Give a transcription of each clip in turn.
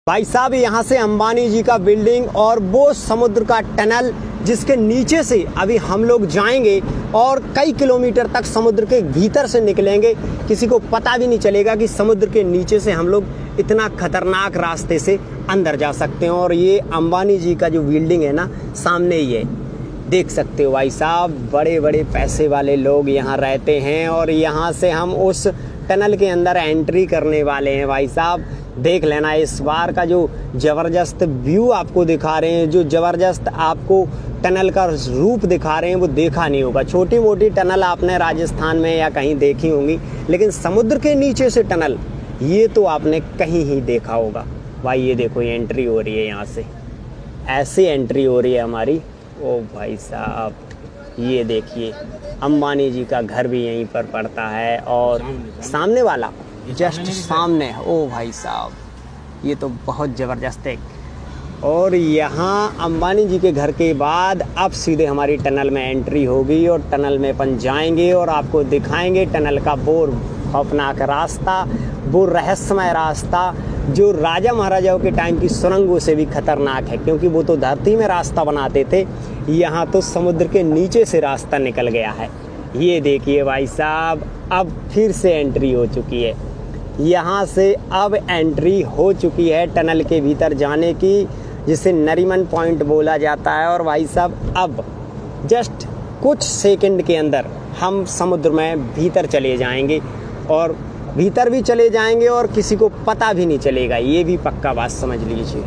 भाई साहब यहाँ से अंबानी जी का बिल्डिंग और वो समुद्र का टनल जिसके नीचे से अभी हम लोग जाएंगे और कई किलोमीटर तक समुद्र के भीतर से निकलेंगे। किसी को पता भी नहीं चलेगा कि समुद्र के नीचे से हम लोग इतना खतरनाक रास्ते से अंदर जा सकते हैं। और ये अंबानी जी का जो बिल्डिंग है ना, सामने ही है, देख सकते हो भाई साहब। बड़े बड़े पैसे वाले लोग यहाँ रहते हैं और यहाँ से हम उस टनल के अंदर एंट्री करने वाले हैं। भाई साहब देख लेना, इस बार का जो ज़बरदस्त व्यू आपको दिखा रहे हैं, जो ज़बरदस्त आपको टनल का रूप दिखा रहे हैं, वो देखा नहीं होगा। छोटी मोटी टनल आपने राजस्थान में या कहीं देखी होंगी, लेकिन समुद्र के नीचे से टनल ये तो आपने कहीं ही देखा होगा। भाई ये देखो, ये एंट्री हो रही है, यहाँ से ऐसे एंट्री हो रही है हमारी। ओ भाई साहब ये देखिए, अंबानी जी का घर भी यहीं पर पड़ता है और सामने वाला जस्ट सामने। ओ भाई साहब ये तो बहुत ज़बरदस्त है। और यहाँ अंबानी जी के घर के बाद अब सीधे हमारी टनल में एंट्री होगी और टनल में अपन जाएंगे और आपको दिखाएंगे टनल का वो खौफनाक रास्ता, वो रहस्यमय रास्ता जो राजा महाराजाओं के टाइम की सुरंगों से भी खतरनाक है, क्योंकि वो तो धरती में रास्ता बनाते थे, यहाँ तो समुद्र के नीचे से रास्ता निकल गया है। ये देखिए भाई साहब, अब फिर से एंट्री हो चुकी है। यहाँ से अब एंट्री हो चुकी है टनल के भीतर जाने की, जिसे नरीमन पॉइंट बोला जाता है। और भाई साहब अब जस्ट कुछ सेकंड के अंदर हम समुद्र में भीतर चले जाएंगे और भीतर भी चले जाएंगे और किसी को पता भी नहीं चलेगा। ये भी पक्का बात समझ लीजिए।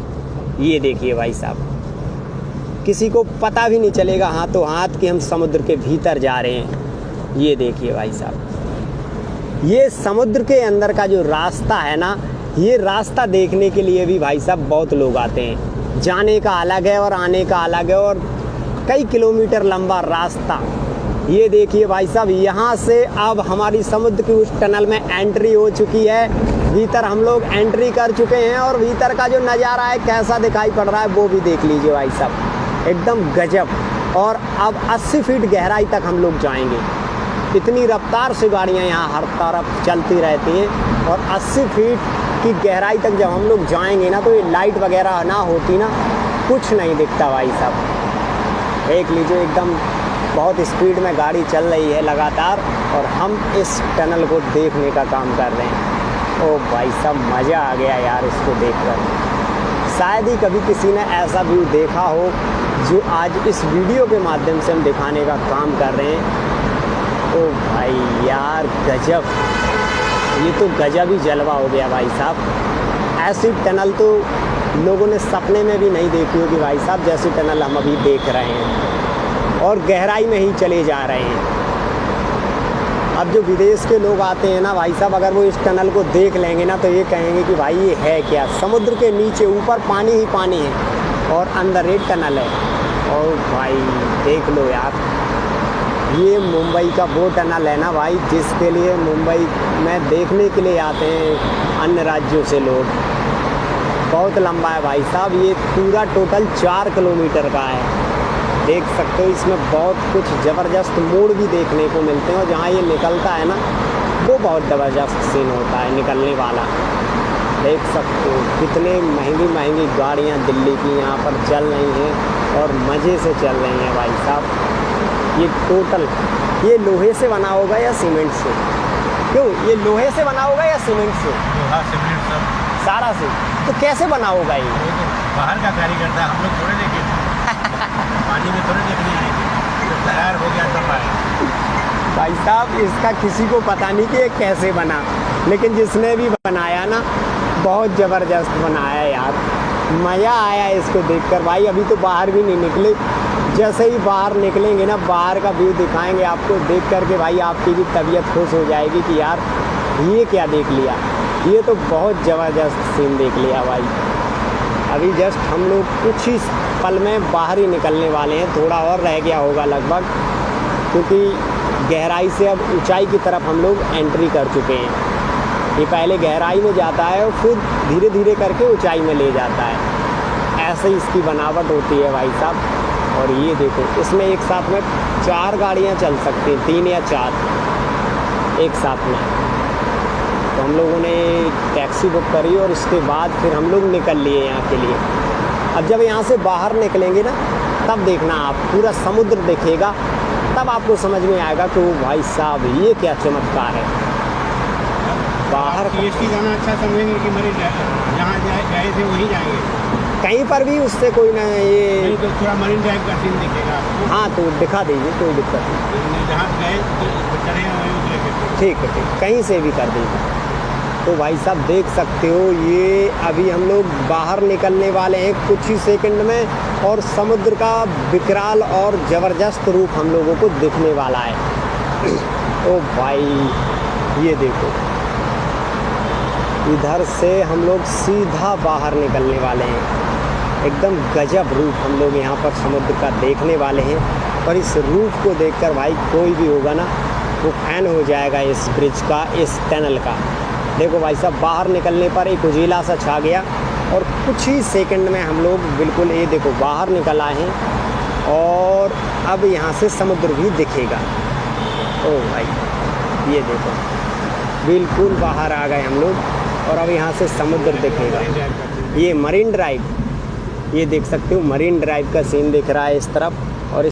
ये देखिए भाई साहब, किसी को पता भी नहीं चलेगा हाथों हाथ कि हम समुद्र के भीतर जा रहे हैं। ये देखिए भाई साहब, ये समुद्र के अंदर का जो रास्ता है ना, ये रास्ता देखने के लिए भी भाई साहब बहुत लोग आते हैं। जाने का अलग है और आने का अलग है, और कई किलोमीटर लंबा रास्ता। ये देखिए भाई साहब, यहाँ से अब हमारी समुद्र की उस टनल में एंट्री हो चुकी है। भीतर हम लोग एंट्री कर चुके हैं और भीतर का जो नज़ारा है कैसा दिखाई पड़ रहा है वो भी देख लीजिए भाई साहब, एकदम गजब। और अब 80 फीट गहराई तक हम लोग जाएंगे। इतनी रफ्तार से गाड़ियाँ यहाँ हर तरफ चलती रहती हैं और 80 फीट की गहराई तक जब हम लोग जाएंगे ना, तो ये लाइट वगैरह ना होती ना, कुछ नहीं दिखता भाई साहब। देख लीजिए, एकदम बहुत स्पीड में गाड़ी चल रही है लगातार और हम इस टनल को देखने का काम कर रहे हैं। ओ भाई साहब मज़ा आ गया यार इसको देखकर। शायद ही कभी किसी ने ऐसा व्यू देखा हो जो आज इस वीडियो के माध्यम से हम दिखाने का काम कर रहे हैं। ओ भाई यार गजब, ये तो गजब ही जलवा हो गया भाई साहब। ऐसी टनल तो लोगों ने सपने में भी नहीं देखी होगी भाई साहब, जैसी टनल हम अभी देख रहे हैं। और गहराई में ही चले जा रहे हैं। अब जो विदेश के लोग आते हैं ना भाई साहब, अगर वो इस टनल को देख लेंगे ना, तो ये कहेंगे कि भाई ये है क्या, समुद्र के नीचे ऊपर पानी ही पानी है और अंदर एक टनल है। और भाई देख लो यार, ये मुंबई का वो टनल है ना भाई, जिसके लिए मुंबई में देखने के लिए आते हैं अन्य राज्यों से लोग। बहुत लंबा है भाई साहब, ये पूरा टोटल 4 किलोमीटर का है। देख सकते हो, इसमें बहुत कुछ ज़बरदस्त मोड़ भी देखने को मिलते हैं और जहाँ ये निकलता है ना, वो बहुत ज़बरदस्त सीन होता है निकलने वाला। देख सकते हो कितने महंगी महंगी गाड़ियाँ दिल्ली की यहाँ पर चल रही हैं और मज़े से चल रही हैं भाई साहब। ये टोटल ये लोहे से बना होगा या सीमेंट से? क्यों, ये लोहे से बना होगा या सीमेंट से? लोहा सीमेंट सब सारा से। तो कैसे बना होगा ये? बाहर का कारीगर था, हम लोग थोड़े देखे पानी में थोड़े देखने आए थे, तो तैयार हो गया तब आए। भाई साहब इसका किसी को पता नहीं कि ये कैसे बना, लेकिन जिसने भी बनाया ना, बहुत ज़बरदस्त बनाया यार। मज़ा आया इसको देखकर भाई। अभी तो बाहर भी नहीं निकले, जैसे ही बाहर निकलेंगे ना, बाहर का व्यू दिखाएंगे आपको, देख करके भाई आपकी भी तबीयत खुश हो जाएगी कि यार ये क्या देख लिया, ये तो बहुत ज़बरदस्त सीन देख लिया भाई। अभी जस्ट हम लोग कुछ ही पल में बाहर ही निकलने वाले हैं, थोड़ा और रह गया होगा लगभग, क्योंकि गहराई से अब ऊंचाई की तरफ हम लोग एंट्री कर चुके हैं। ये पहले गहराई में जाता है और फिर धीरे धीरे करके ऊंचाई में ले जाता है। ऐसे ही इसकी बनावट होती है भाई साहब। और ये देखो, इसमें एक साथ में 4 गाड़ियाँ चल सकती हैं, 3 या 4 एक साथ में। तो हम हम लोगों ने टैक्सी बुक करी और इसके बाद फिर हम लोग निकल लिए यहाँ के लिए। अब जब यहाँ से बाहर निकलेंगे ना, तब देखना आप पूरा समुद्र दिखेगा, तब आपको समझ में आएगा कि वो भाई साहब ये क्या चमत्कार है। बाहर सीएसटी जाना अच्छा समझेंगे कि मरीन ड्राइव जहाँ गए थे वहीं जाएंगे? कहीं पर भी उससे कोई ना ये नहीं तो थोड़ा मरीन ड्राइव का सीन दिखेगा आपको। हाँ तो दिखा दीजिए, कोई दिक्कत नहीं। जहाँ गए तो चढ़े वहीं उतरेंगे। ठीक है, ठीक, कहीं से भी कर दीजिए। तो भाई साहब देख सकते हो, ये अभी हम लोग बाहर निकलने वाले हैं कुछ ही सेकंड में, और समुद्र का विकराल और ज़बरदस्त रूप हम लोगों को दिखने वाला है। ओ भाई ये देखो, इधर से हम लोग सीधा बाहर निकलने वाले हैं। एकदम गजब रूप हम लोग यहाँ पर समुद्र का देखने वाले हैं, और इस रूप को देखकर भाई कोई भी होगा ना वो फैन हो जाएगा इस ब्रिज का, इस टनल का। देखो भाई साहब, बाहर निकलने पर एक उजीला सा छा गया, और कुछ ही सेकंड में हम लोग बिल्कुल ये देखो बाहर निकल आए हैं, और अब यहाँ से समुद्र भी दिखेगा। ओ भाई ये देखो, बिल्कुल बाहर आ गए हम लोग, और अब यहाँ से समुद्र दिखेगा। ये मरीन ड्राइव, ये देख सकते हो मरीन ड्राइव का सीन दिख रहा है इस तरफ।